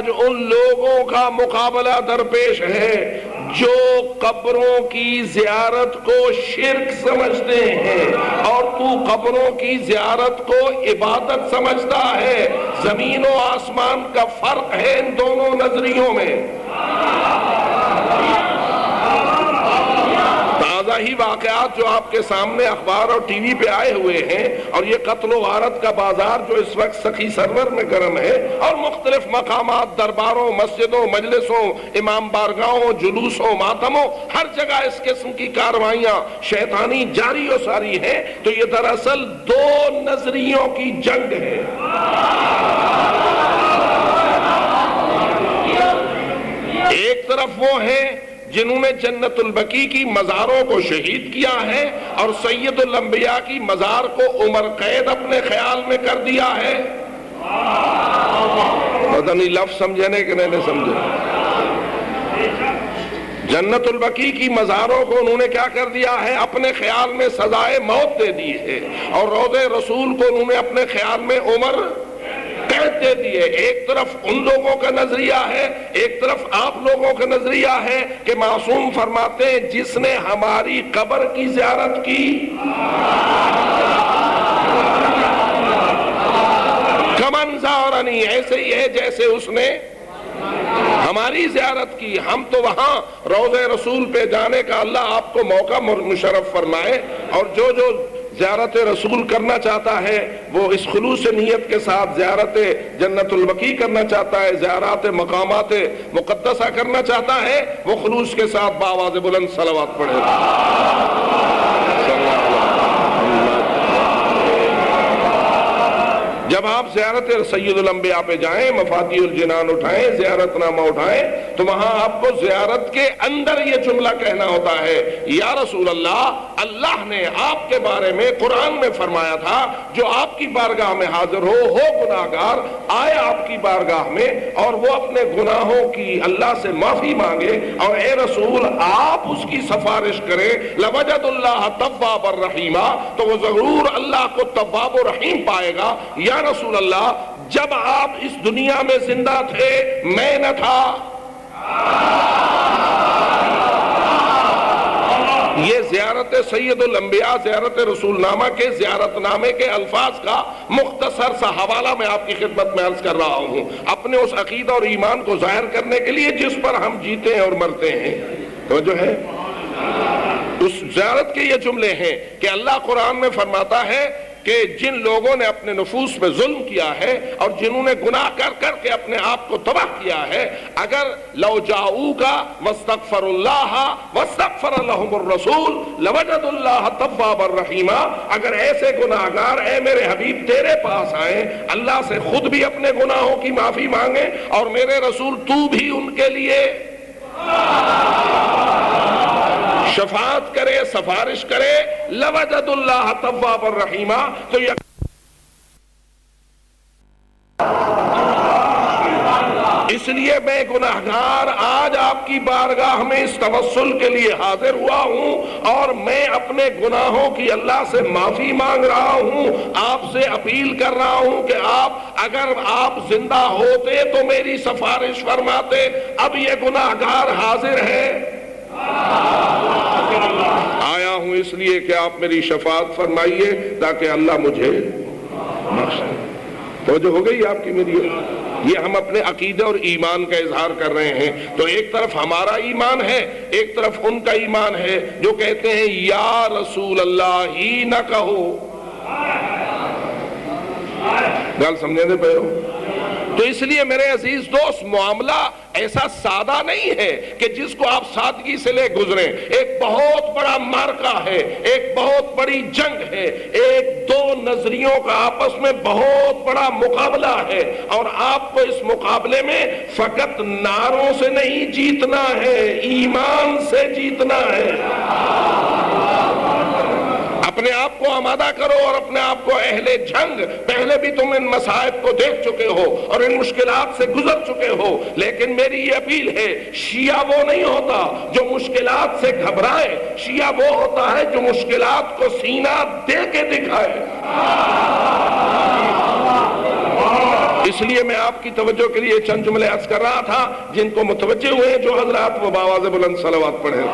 آج ان لوگوں کا مقابلہ درپیش ہے جو قبروں کی زیارت کو شرک سمجھتے ہیں، اور تو قبروں کی زیارت کو عبادت سمجھتا ہے۔ زمین و آسمان کا فرق ہے ان دونوں نظریوں میں۔ تازہ ہی واقعات جو آپ کے سامنے اخبار اور ٹی وی پہ آئے ہوئے ہیں، اور یہ قتل و غارت کا بازار جو اس وقت سخی سرور میں گرم ہے، اور مختلف مقامات، درباروں، مسجدوں، مجلسوں، امام بارگاہوں، جلوسوں، ماتموں، ہر جگہ اس قسم کی کاروائیاں شیطانی جاری و ساری ہیں، تو یہ دراصل دو نظریوں کی جنگ ہے۔ ایک طرف وہ ہیں جنہوں نے جنت البقیع کی مزاروں کو شہید کیا ہے اور سید الانبیاء کی مزار کو عمر قید اپنے خیال میں کر دیا ہے۔ پتہ نہیں لفظ سمجھے نے کہ نہیں سمجھے۔ جنت البقیع کی مزاروں کو انہوں نے کیا کر دیا ہے؟ اپنے خیال میں سزائے موت دے دی ہے، اور روضہ رسول کو انہوں نے اپنے خیال میں عمر قید دے دیے۔ ایک طرف ان لوگوں کا نظریہ ہے، ایک طرف آپ لوگوں کا نظریہ ہے کہ معصوم فرماتے ہیں جس نے ہماری قبر کی زیارت کی کمن زارنی، ایسے ہی ہے جیسے اس نے ہماری زیارت کی۔ ہم تو وہاں روضہ رسول پہ جانے کا اللہ آپ کو موقع مشرف فرمائے، اور جو زیارت رسول کرنا چاہتا ہے وہ اس خلوص نیت کے ساتھ زیارت جنت البقیع کرنا چاہتا ہے، زیارات مقامات مقدسہ کرنا چاہتا ہے، وہ خلوص کے ساتھ بآواز بلند صلوات پڑھے۔ جب آپ زیارت سید الانبیاء پہ جائیں، مفاتیح الجنان اٹھائیں، زیارت نامہ اٹھائیں، تو وہاں آپ کو زیارت کے اندر یہ جملہ کہنا ہوتا ہے، یا رسول اللہ، اللہ نے آپ کے بارے میں قرآن میں فرمایا تھا جو آپ کی بارگاہ میں حاضر ہو گناہگار، آئے آپ کی بارگاہ میں اور وہ اپنے گناہوں کی اللہ سے معافی مانگے، اور اے رسول آپ اس کی سفارش کریں، لوجد اللہ تواب الرحیمہ، تو وہ ضرور اللہ کو تواب و رحیم پائے گا۔ یا رسول اللہ، جب آپ اس دنیا میں زندہ تھے میں نہ تھا۔ یہ زیارت سید الانبیاء، زیارت رسول نامہ کے زیارت نامے کے الفاظ کا مختصر سا حوالہ میں آپ کی خدمت میں عرض کر رہا ہوں، اپنے اس عقیدہ اور ایمان کو ظاہر کرنے کے لیے جس پر ہم جیتے ہیں اور مرتے ہیں۔ تو جو ہے اس زیارت کے یہ جملے ہیں کہ اللہ قرآن میں فرماتا ہے کہ جن لوگوں نے اپنے نفوس پہ ظلم کیا ہے اور جنہوں نے گناہ کر کر کے اپنے آپ کو تباہ کیا ہے، اگر لو جاؤک واستغفر اللہ واستغفر لهم الرسول لوجد اللہ توابا رحیما، اگر ایسے گناہگار اے میرے حبیب تیرے پاس آئیں، اللہ سے خود بھی اپنے گناہوں کی معافی مانگیں اور میرے رسول تو بھی ان کے لیے شفاعت کرے، سفارش کرے، لوجد اللہ تواب الرحیمہ، تو اس لیے میں گناہگار آج آپ کی بارگاہ میں اس توسل کے لیے حاضر ہوا ہوں، اور میں اپنے گناہوں کی اللہ سے معافی مانگ رہا ہوں، آپ سے اپیل کر رہا ہوں کہ اگر آپ زندہ ہوتے تو میری سفارش فرماتے۔ اب یہ گناہگار حاضر ہے، آیا ہوں اس لیے کہ آپ میری شفاعت فرمائیے تاکہ اللہ مجھے بخش دے۔ توجہ ہو گئی آپ کی میری؟ یہ ہم اپنے عقیدہ اور ایمان کا اظہار کر رہے ہیں۔ تو ایک طرف ہمارا ایمان ہے، ایک طرف ان کا ایمان ہے جو کہتے ہیں یا رسول اللہ ہی نہ کہو۔ گل سمجھنے دے پہ ہو؟ تو اس لیے میرے عزیز دوست، معاملہ ایسا سادہ نہیں ہے کہ جس کو آپ سادگی سے لے گزریں۔ ایک بہت بڑا مارکا ہے، ایک بہت بڑی جنگ ہے، ایک دو نظریوں کا آپس میں بہت بڑا مقابلہ ہے، اور آپ کو اس مقابلے میں فقط نعروں سے نہیں جیتنا ہے، ایمان سے جیتنا ہے۔ اپنے آپ کو آمادہ کرو اور اپنے آپ کو اہل جنگ، پہلے بھی تم ان مصائب کو دیکھ چکے ہو اور ان مشکلات سے گزر چکے ہو، لیکن میری یہ اپیل ہے، شیعہ وہ نہیں ہوتا جو مشکلات سے گھبرائے، شیعہ وہ ہوتا ہے جو مشکلات کو سینہ دے کے دکھائے۔ اس لیے میں آپ کی توجہ کے لیے چند جملے عرض کر رہا تھا، جن کو متوجہ ہوئے جو حضرات وہ بآواز بلند صلوات پڑھیں۔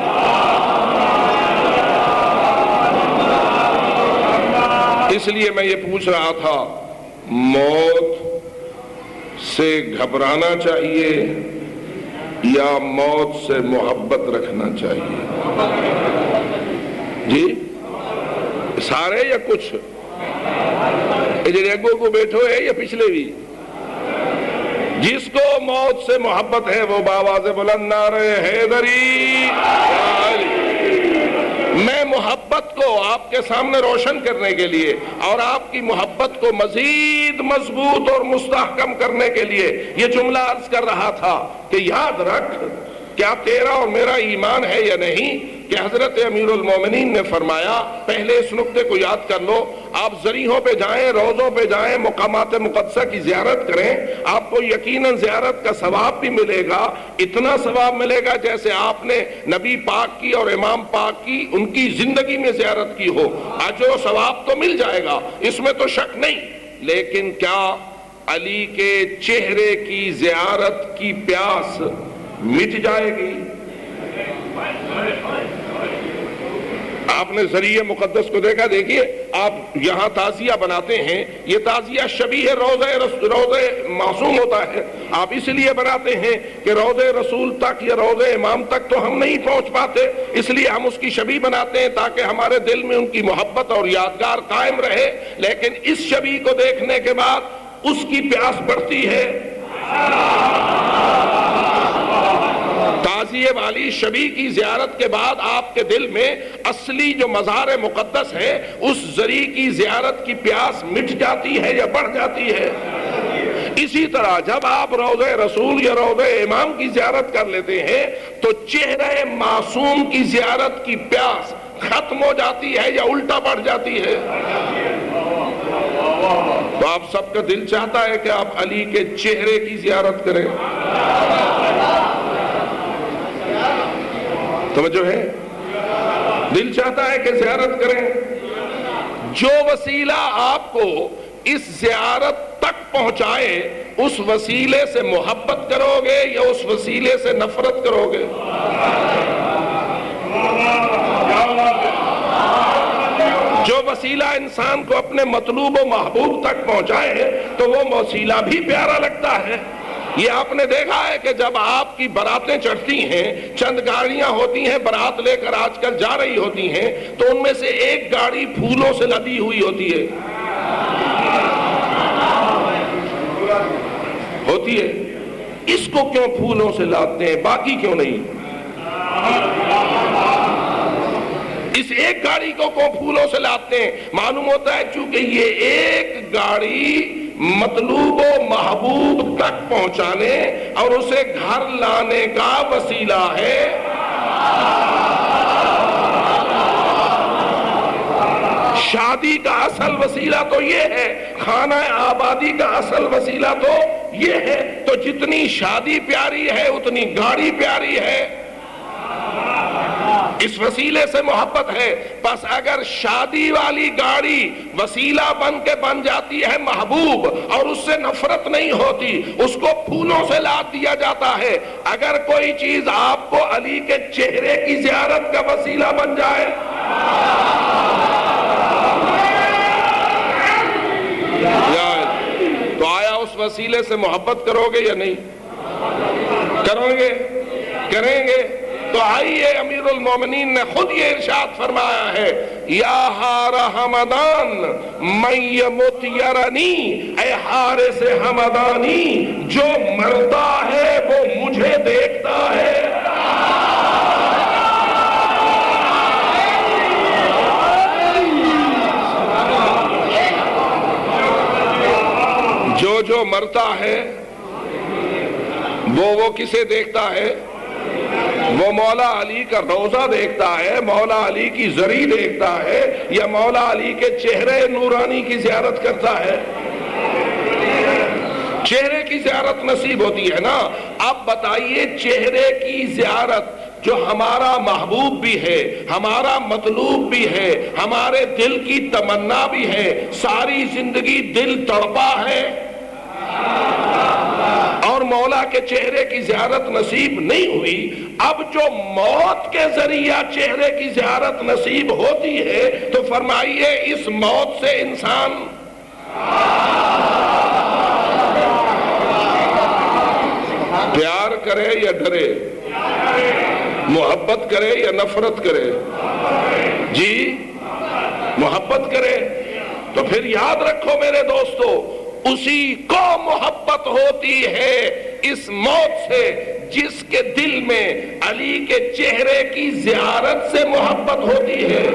اس لیے میں یہ پوچھ رہا تھا، موت سے گھبرانا چاہیے یا موت سے محبت رکھنا چاہیے؟ جی سارے یا کچھ؟ اگو کو بیٹھو ہے یا پچھلے بھی؟ جس کو موت سے محبت ہے وہ بآواز بلند نعرہ حیدری۔ میں محبت کو آپ کے سامنے روشن کرنے کے لیے اور آپ کی محبت کو مزید مضبوط اور مستحکم کرنے کے لیے یہ جملہ عرض کر رہا تھا کہ یاد رکھ، کیا تیرا اور میرا ایمان ہے یا نہیں کہ حضرت امیر المومنین نے فرمایا، پہلے اس نقطے کو یاد کر لو، آپ ذریحوں پہ جائیں، روضوں پہ جائیں، مقامات مقدسہ کی زیارت کریں، آپ کو یقیناً زیارت کا ثواب بھی ملے گا، اتنا ثواب ملے گا جیسے آپ نے نبی پاک کی اور امام پاک کی ان کی زندگی میں زیارت کی ہو، اجر و ثواب تو مل جائے گا، اس میں تو شک نہیں۔ لیکن کیا علی کے چہرے کی زیارت کی پیاس مٹ جائے گی؟ آپ نے ذریعہ مقدس کو دیکھا، دیکھیے آپ یہاں تعزیہ بناتے ہیں، یہ تعزیہ شبیہ روضہ معصوم ہوتا ہے، آپ اس لیے بناتے ہیں کہ روضہ رسول تک یا روضہ امام تک تو ہم نہیں پہنچ پاتے، اس لیے ہم اس کی شبیہ بناتے ہیں تاکہ ہمارے دل میں ان کی محبت اور یادگار قائم رہے۔ لیکن اس شبیہ کو دیکھنے کے بعد اس کی پیاس بڑھتی ہے۔ تعزیے والی شبیہ کی زیارت کے بعد آپ کے دل میں اصلی جو مزار مقدس ہے اس ذریع کی زیارت کی پیاس مٹ جاتی ہے یا بڑھ جاتی ہے؟ اسی طرح جب آپ روضہ رسول یا روضہ امام کی زیارت کر لیتے ہیں تو چہرہ معصوم کی زیارت کی پیاس ختم ہو جاتی ہے یا الٹا بڑھ جاتی ہے؟ تو آپ سب کا دل چاہتا ہے کہ آپ علی کے چہرے کی زیارت کریں، توجہ ہے؟ دل چاہتا ہے کہ زیارت کریں۔ جو وسیلہ آپ کو اس زیارت تک پہنچائے اس وسیلے سے محبت کرو گے یا اس وسیلے سے نفرت کرو گے؟ جو وسیلہ انسان کو اپنے مطلوب و محبوب تک پہنچائے تو وہ وسیلہ بھی پیارا لگتا ہے۔ یہ آپ نے دیکھا ہے کہ جب آپ کی براتیں چڑھتی ہیں، چند گاڑیاں ہوتی ہیں برات لے کر آج کل جا رہی ہوتی ہیں، تو ان میں سے ایک گاڑی پھولوں سے لدی ہوئی ہوتی ہے، اس کو کیوں پھولوں سے لاتے ہیں، باقی کیوں نہیں؟ اس ایک گاڑی کو کیوں پھولوں سے لاتے ہیں؟ معلوم ہوتا ہے چونکہ یہ ایک گاڑی مطلوب و محبوب تک پہنچانے اور اسے گھر لانے کا وسیلہ ہے۔ شادی کا اصل وسیلہ تو یہ ہے، خانہ آبادی کا اصل وسیلہ تو یہ ہے، تو جتنی شادی پیاری ہے اتنی گاڑی پیاری ہے، اس وسیلے سے محبت ہے۔ بس اگر شادی والی گاڑی وسیلہ بن کے بن جاتی ہے محبوب اور اس سے نفرت نہیں ہوتی، اس کو پھولوں سے لاد دیا جاتا ہے۔ اگر کوئی چیز آپ کو علی کے چہرے کی زیارت کا وسیلہ بن جائے تو آیا اس وسیلے سے محبت کرو گے یا نہیں کرو گے؟ کریں گے۔ تو آئیے امیر المومنین نے خود یہ ارشاد فرمایا ہے، یا حار حمدان من یمت یرنی، اے حارث حمدانی جو مرتا ہے وہ مجھے دیکھتا ہے۔ جو مرتا ہے وہ کسے دیکھتا ہے؟ وہ مولا علی کا روضہ دیکھتا ہے، مولا علی کی زری دیکھتا ہے، یا مولا علی کے چہرے نورانی کی زیارت کرتا ہے؟ چہرے کی زیارت نصیب ہوتی ہے نا۔ اب بتائیے چہرے کی زیارت جو ہمارا محبوب بھی ہے، ہمارا مطلوب بھی ہے، ہمارے دل کی تمنا بھی ہے، ساری زندگی دل تڑپا ہے، اور مولا کے چہرے کی زیارت نصیب نہیں ہوئی، اب جو موت کے ذریعہ چہرے کی زیارت نصیب ہوتی ہے تو فرمائیے اس موت سے انسان پیار کرے یا ڈرے، محبت کرے یا نفرت کرے؟ جی محبت کرے۔ تو پھر یاد رکھو میرے دوستو، اسی کو محبت ہوتی ہے اس موت سے جس کے دل میں علی کے چہرے کی زیارت سے محبت ہوتی ہے۔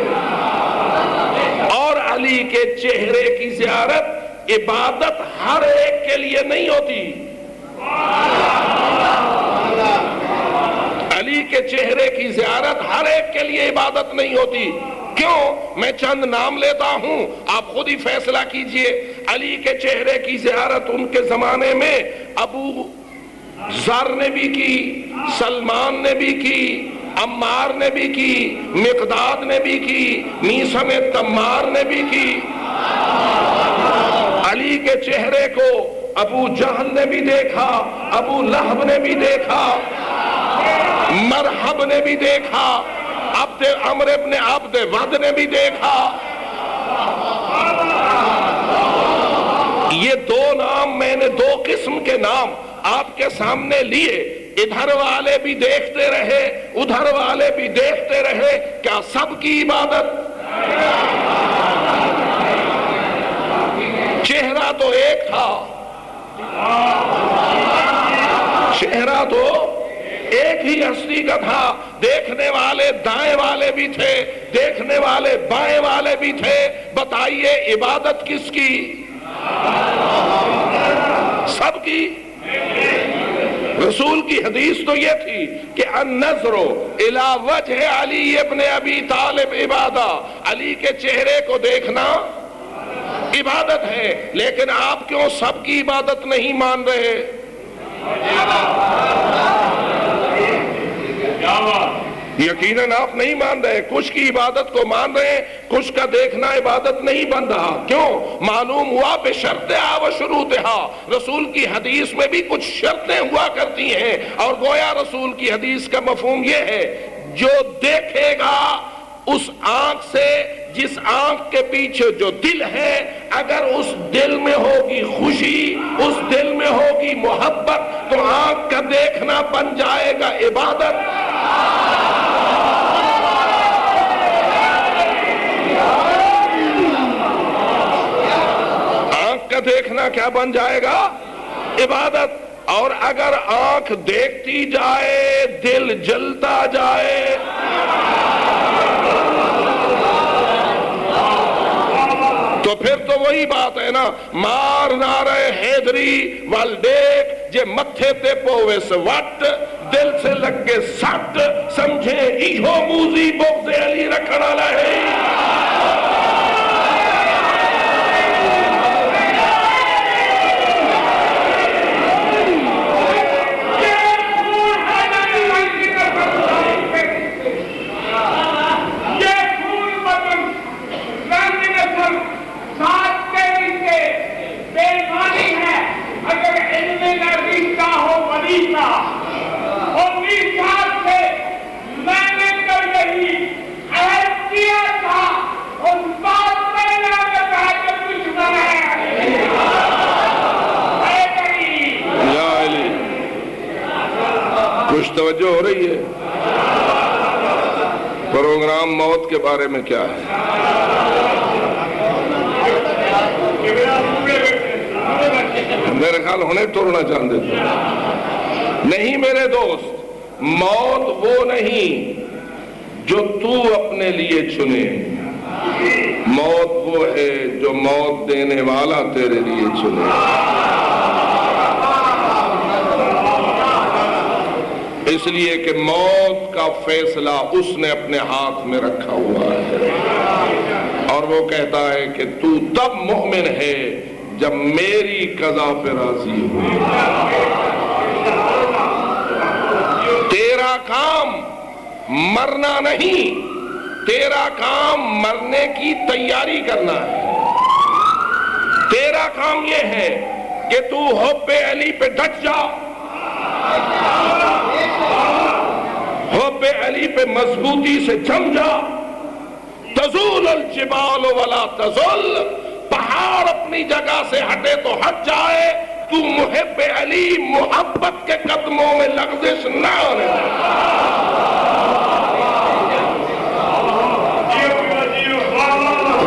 اور علی کے چہرے کی زیارت عبادت ہر ایک کے لیے نہیں ہوتی۔ علی کے چہرے کی زیارت ہر ایک کے لیے عبادت نہیں ہوتی۔ کیوں؟ میں چند نام لیتا ہوں، آپ خود ہی فیصلہ کیجئے۔ علی کے چہرے کی زیارت ان کے زمانے میں ابو ذر نے بھی کی، سلمان نے بھی کی، عمار نے بھی کی، مقداد نے بھی کی، میثم تمار نے بھی کی۔ علی کے چہرے کو ابو جہل نے بھی دیکھا، ابو لہب نے بھی دیکھا، مرحب نے بھی دیکھا، عمر ابن عبد ود نے بھی دیکھا۔ یہ دو نام میں نے، دو قسم کے نام آپ کے سامنے لیے، ادھر والے بھی دیکھتے رہے ادھر والے بھی دیکھتے رہے، کیا سب کی عبادت؟ چہرہ تو ایک تھا، چہرہ تو ایک ہی ہستی کا تھا، دیکھنے والے دائیں والے بھی تھے، دیکھنے والے بائیں والے بھی تھے۔ بتائیے عبادت کس کی؟ سب کی۔ رسول کی حدیث تو یہ تھی کہ النظر الی وجہ علی ابن ابی طالب عبادہ، علی کے چہرے کو دیکھنا عبادت ہے۔ لیکن آپ کیوں سب کی عبادت نہیں مان رہے؟ یقیناً آپ نہیں مان رہے، کچھ کی عبادت کو مان رہے ہیں، کچھ کا دیکھنا عبادت نہیں بن رہا۔ کیوں؟ معلوم ہوا بشرطہا و شروطہا، رسول کی حدیث میں بھی کچھ شرطیں ہوا کرتی ہیں، اور گویا رسول کی حدیث کا مفہوم یہ ہے جو دیکھے گا اس آنکھ سے، جس آنکھ کے پیچھے جو دل ہے، اگر اس دل میں ہوگی خوشی، اس دل میں ہوگی محبت، تو آنکھ کا دیکھنا بن جائے گا عبادت۔ آنکھ کا دیکھنا کیا بن جائے گا؟ عبادت۔ اور اگر آنکھ دیکھتی جائے دل جلتا جائے، تو پھر تو وہی بات ہے نا، مار نعرہ حیدری والڈیک جے متھے تے پوے سوٹ، دل سے لگ کے سٹ، سمجھے ایہو موزی بغض علی رکھنا لہے۔ کچھ توجہ ہو رہی ہے؟ پروگرام موت کے بارے میں کیا ہے؟ میرے خیال ہونے توڑنا چاہتے تھے نہیں میرے دوست، موت وہ نہیں جو تو اپنے لیے چنے، موت وہ ہے جو موت دینے والا تیرے لیے چنے۔ اس لیے کہ موت کا فیصلہ اس نے اپنے ہاتھ میں رکھا ہوا ہے، اور وہ کہتا ہے کہ تو تب مومن ہے جب میری قضا پہ راضی ہو۔ تیرا کام مرنا نہیں، تیرا کام مرنے کی تیاری کرنا ہے۔ تیرا کام یہ ہے کہ تو حب علی پہ ڈٹ جا، حب علی پہ مضبوطی سے جم جا. تزول الجبال ولا تزل، پہاڑ اپنی جگہ سے ہٹے تو ہٹ جائے، تو محب علی محبت کے قدموں میں لغزش نہ ہونے دے.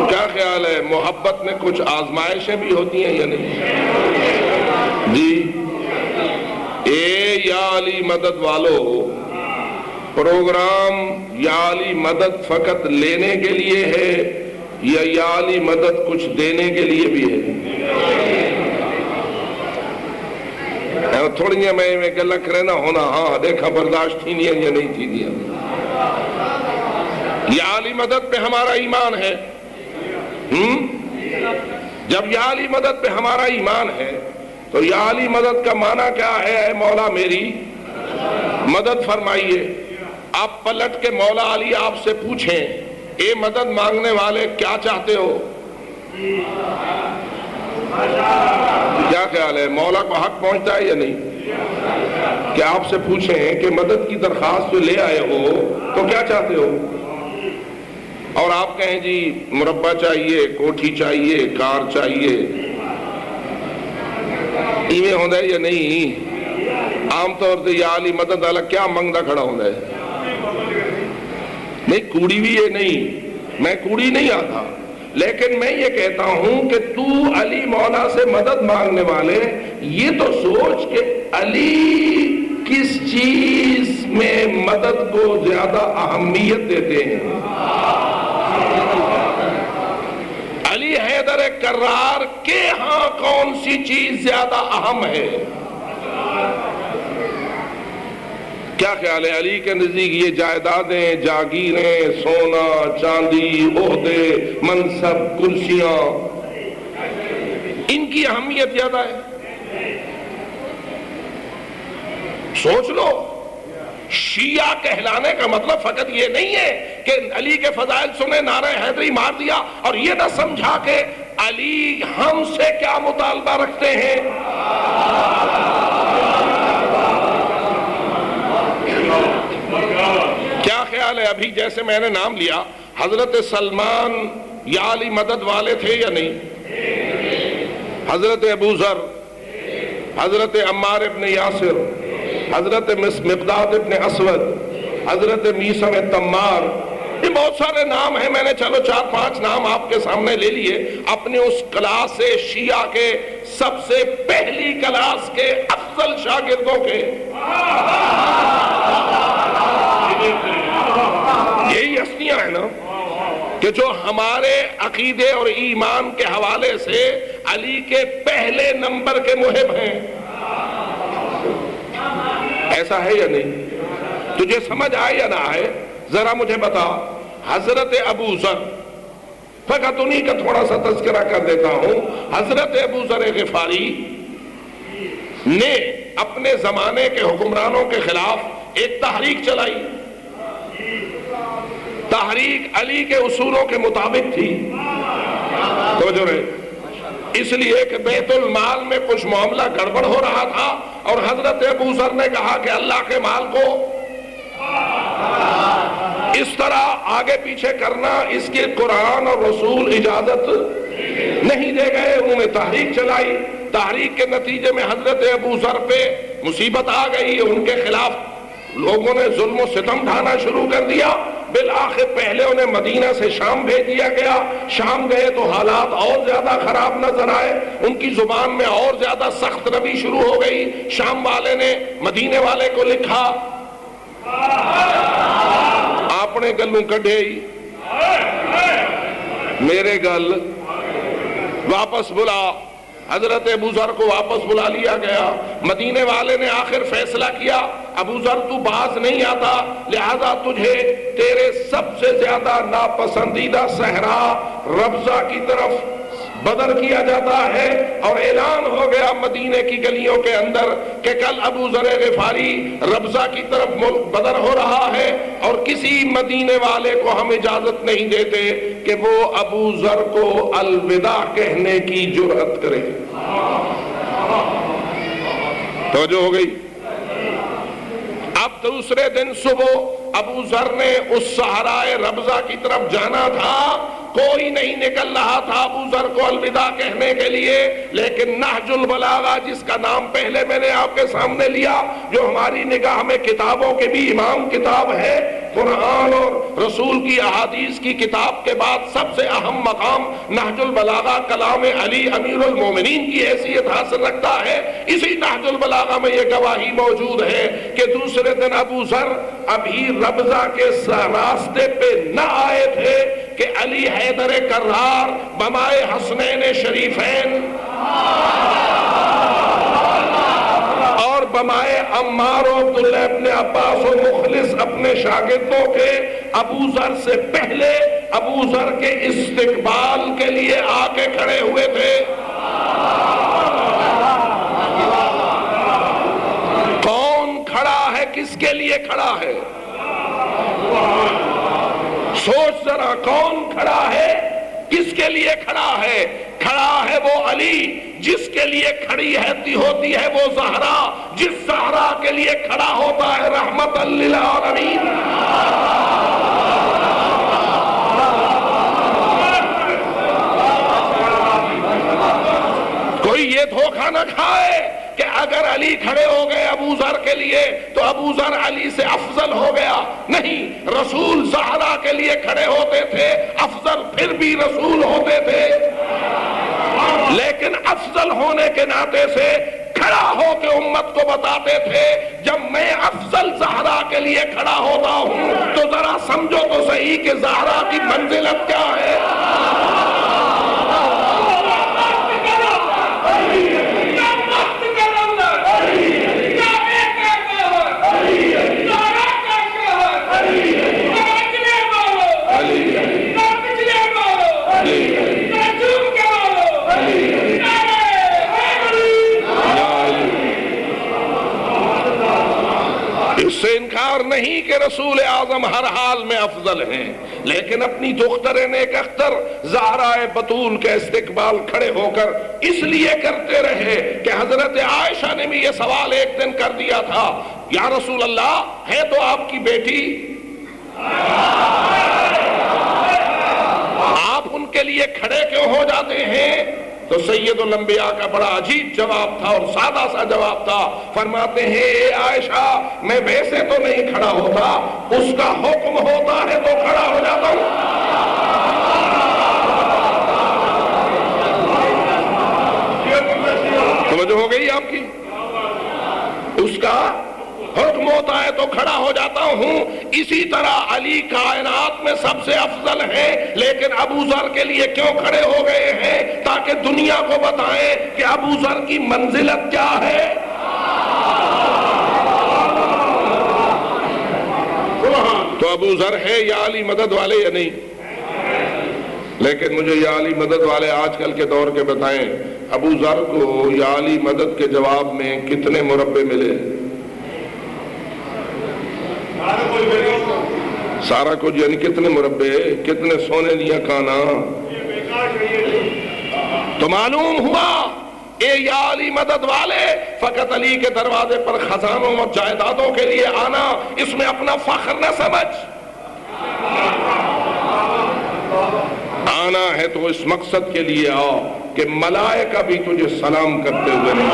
کیا خیال ہے، محبت میں کچھ آزمائشیں بھی ہوتی ہیں یا نہیں؟ جی اے یا علی مدد والو، پروگرام یا علی مدد فقط لینے کے لیے ہے یا علی مدد کچھ دینے کے لیے بھی ہے؟ تھوڑی میں گلا کرے نہ ہونا، ہاں دیکھا برداشت تھی نہیں یا نہیں تھی دیا. یا علی مدد پہ ہمارا ایمان ہے. جب یا علی مدد پہ ہمارا ایمان ہے تو یا علی مدد کا معنی کیا ہے؟ اے مولا میری مدد فرمائیے. آپ پلٹ کے مولا علی آپ سے پوچھیں، اے مدد مانگنے والے کیا چاہتے ہو؟ کیا خیال ہے، مولا کو حق پہنچتا ہے یا نہیں؟ کیا آپ سے پوچھیں کہ مدد کی درخواست جو لے آئے ہو تو کیا چاہتے ہو؟ اور آپ کہیں جی مربع چاہیے، کوٹھی چاہیے، کار چاہیے، ایویں ہوندہ ہے یا نہیں؟ عام طور سے یا علی مدد والا کیا منگدہ کھڑا ہوندہ ہے؟ نہیں کوڑی بھی ہے، نہیں میں کوڑی نہیں آتا، لیکن میں یہ کہتا ہوں کہ تو علی مولا سے مدد مانگنے والے یہ تو سوچ کہ علی کس چیز میں مدد کو زیادہ اہمیت دیتے ہیں. علی حیدر کرار کے ہاں کون سی چیز زیادہ اہم ہے؟ کیا خیال ہے؟ علی کے نزدیک یہ جائیدادیں، جاگیریں، سونا چاندی، عہدے، منصب، کرسیاں، ان کی اہمیت زیادہ ہے؟ سوچ لو، شیعہ کہلانے کا مطلب فقط یہ نہیں ہے کہ علی کے فضائل سنے نعرہ حیدری مار دیا اور یہ نہ سمجھا کہ علی ہم سے کیا مطالبہ رکھتے ہیں. کیا خیال ہے؟ ابھی جیسے میں نے نام لیا، حضرت سلمان یا علی مدد والے تھے یا نہیں؟ حضرت ابو ذر، حضرت عمار ابن یاسر، حضرت مقداد ابن اسود، حضرت میثم تمار، یہ بہت سارے نام ہیں. میں نے چلو 4-5 نام آپ کے سامنے لے لیے اپنے اس کلاس سے، شیعہ کے سب سے پہلی کلاس کے افضل شاگردوں کے. یہی ہستیاں ہیں نا کہ جو ہمارے عقیدے اور ایمان کے حوالے سے علی کے پہلے نمبر کے محب ہیں. ایسا ہے یا نہیں؟ تجھے سمجھ آئے یا نہ آئے ذرا مجھے بتا. حضرت ابو ذر، فقط انہی کا تھوڑا سا تذکرہ کر دیتا ہوں. حضرت ابو ذر غفاری نے اپنے زمانے کے حکمرانوں کے خلاف ایک تحریک چلائی. تحریک علی کے اصولوں کے مطابق تھی. توجہ رہے، اس لیے کہ بیت المال میں کچھ معاملہ گڑبڑ ہو رہا تھا اور حضرت ابو ذر نے کہا کہ اللہ کے مال کو اس طرح آگے پیچھے کرنا اس کے قرآن اور رسول اجازت نہیں دے گئے. انہوں نے تحریک چلائی. تحریک کے نتیجے میں حضرت ابو ذر پہ مصیبت آ گئی. ان کے خلاف لوگوں نے ظلم و ستم ڈھانا شروع کر دیا. بالآخر پہلے انہیں مدینہ سے شام بھیج دیا گیا. شام گئے تو حالات اور زیادہ خراب نظر آئے. ان کی زبان میں اور زیادہ سخت روی شروع ہو گئی. شام والے نے مدینے والے کو لکھا، اپنے گلوں کڈھے میرے گل واپس بلا. حضرت ابو ذر کو واپس بلا لیا گیا. مدینے والے نے آخر فیصلہ کیا، ابو ذر تو باز نہیں آتا، لہذا تجھے تیرے سب سے زیادہ ناپسندیدہ صحرا ربضہ کی طرف بدر کیا جاتا ہے. اور اعلان ہو گیا مدینے کی گلیوں کے اندر کہ کل ابو ذر غفاری ربضہ کی طرف ملک بدر ہو رہا ہے اور کسی مدینے والے کو ہم اجازت نہیں دیتے کہ وہ ابو ذر کو الوداع کہنے کی جرأت کرے. توجہ ہو گئی؟ اب دوسرے دن صبح ابو ذر نے اس صحرائے ربضہ کی طرف جانا تھا، کوئی نہیں نکل رہا تھا ابو ذر کو الوداع کہنے کے لیے، لیکن نہج البلاغہ جس کا نام پہلے میں نے آپ کے سامنے لیا، جو ہماری نگاہ میں کتابوں کے بھی امام کتاب ہے، قرآن اور رسول کی احادیث کی کتاب کے بعد سب سے اہم مقام نہج البلاغہ کلام علی امیر المومنین کی حیثیت حاصل رکھتا ہے۔ اسی نہج البلاغہ میں یہ گواہی موجود ہے کہ دوسرے دن ابو ذر ابھی ربضہ کے راستے پہ نہ آئے تھے کہ علی حیدر کرار بمائے حسنین شریفین اور بمائے عمار و عبداللہ ابن عباس و مخلص اپنے شاگردوں کے ابو ذر سے پہلے ابو ذر کے استقبال کے لیے آ کے کھڑے ہوئے تھے۔ کون کھڑا ہے؟ کس کے لیے کھڑا ہے؟ سوچ ذرا، کون کھڑا ہے؟ کس کے لیے کھڑا ہے؟ کھڑا ہے وہ علی جس کے لیے کھڑی ہوتی ہے وہ زہرا، جس زہرا کے لیے کھڑا ہوتا ہے رحمت للعالمین۔ کوئی یہ دھوکہ نہ کھائے کہ اگر علی کھڑے ہو گئے ابو ذر کے لیے تو ابو ذر علی سے افضل ہو گیا۔ نہیں، رسول زہرا کے لیے کھڑے ہوتے تھے، افضل پھر بھی رسول ہوتے تھے، لیکن افضل ہونے کے ناطے سے کھڑا ہو کے امت کو بتاتے تھے جب میں افضل زہرا کے لیے کھڑا ہوتا ہوں تو ذرا سمجھو تو صحیح کہ زہرا کی منزلت کیا ہے۔ اس سے انکار نہیں کہ رسول اعظم ہر حال میں افضل ہیں، لیکن اپنی دختر نیک اختر زہرا بتول کے استقبال کھڑے ہو کر اس لیے کرتے رہے کہ حضرت عائشہ نے بھی یہ سوال ایک دن کر دیا تھا، یا رسول اللہ ہے تو آپ کی بیٹی، آپ ان کے لیے کھڑے کیوں ہو جاتے ہیں؟ تو سید الانبیاء کا بڑا عجیب جواب تھا اور سادہ سا جواب تھا۔ فرماتے ہیں اے عائشہ میں ویسے تو نہیں کھڑا ہوتا، اس کا حکم ہوتا ہے تو کھڑا ہو جاتا ہوں۔ توجہ ہو گئی آپ کی؟ اس کا حکم ہوتا ہے تو کھڑا ہو جاتا ہوں۔ اسی طرح علی کائنات میں سب سے افضل ہیں، لیکن ابو ذر کے لیے کیوں کھڑے ہو گئے ہیں؟ تاکہ دنیا کو بتائیں کہ ابو ذر کی منزلت کیا ہے۔ تو ابو ذر ہے یا علی مدد والے یا نہیں؟ لیکن مجھے یا علی مدد والے آج کل کے دور کے بتائیں، ابو ذر کو یا علی مدد کے جواب میں کتنے مربع ملے؟ سارا کچھ، یعنی کتنے مربع، کتنے سونے دیا کانا؟ تو معلوم ہوا اے یا علی مدد والے، فقط علی کے دروازے پر خزانوں اور جائیدادوں کے لیے آنا اس میں اپنا فخر نہ سمجھ، آنا ہے تو اس مقصد کے لیے آؤ کہ ملائکہ بھی تجھے سلام کرتے ہوئے نہیں